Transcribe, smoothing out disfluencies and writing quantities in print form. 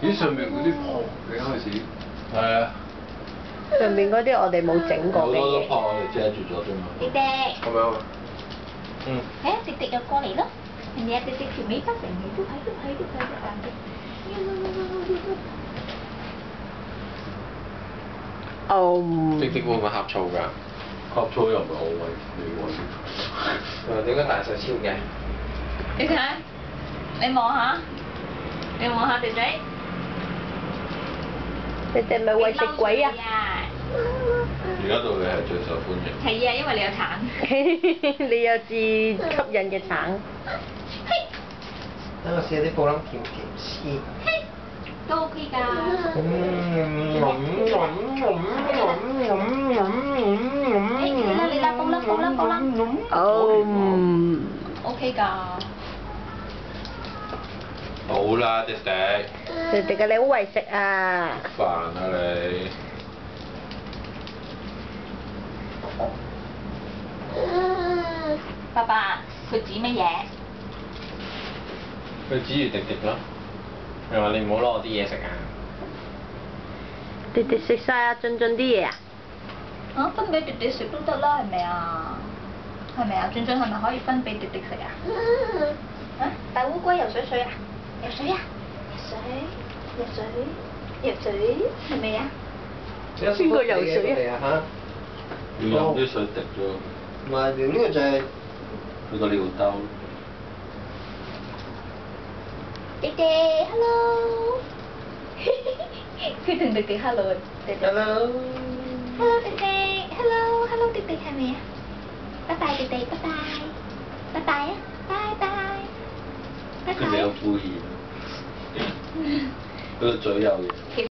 咦，上面嗰啲破嘅開始。係啊。上面嗰啲我哋冇整過好嘅嘢。多都破，我哋遮住咗啫嘛。迪迪，咁樣啊。嗯。迪迪又過嚟咯。人哋迪迪條尾巴成日都喺隻眼度。哦。滴滴會唔會呷醋㗎？呷醋又唔係我餵你餵。點解大細超嘅？你睇，你望下，迪迪。你哋咪餵食鬼啊！而家到你係最受歡迎。係啊，因為你有橙。你有至吸引嘅橙。等我試下啲布冧甜甜先。都 OK 㗎。你啦，布冧。哦。OK 㗎。好啦，迪迪。迪迪嘅你好為食啊！煩啊你！爸爸，佢指乜嘢？佢指住迪迪咯，佢話你唔好攞我啲嘢食啊！迪迪食晒阿俊啲嘢啊！嚇，分俾迪迪食都得啦，係咪啊？係咪啊？俊係咪可以分俾迪迪食啊？啊！大烏龜游水啊！游水，係咪啊？邊個游水啊？嚇？要飲啲水滴咗。唔係，呢個就係佢個尿兜。迪迪 ，hello。佢同迪迪 hello 啊，迪迪。hello。hello 迪迪 ，hello 迪迪係咪啊？拜拜迪迪，拜拜。拜拜啊！拜拜。拜拜。佢哋有敷衍。佢個嘴有嘢。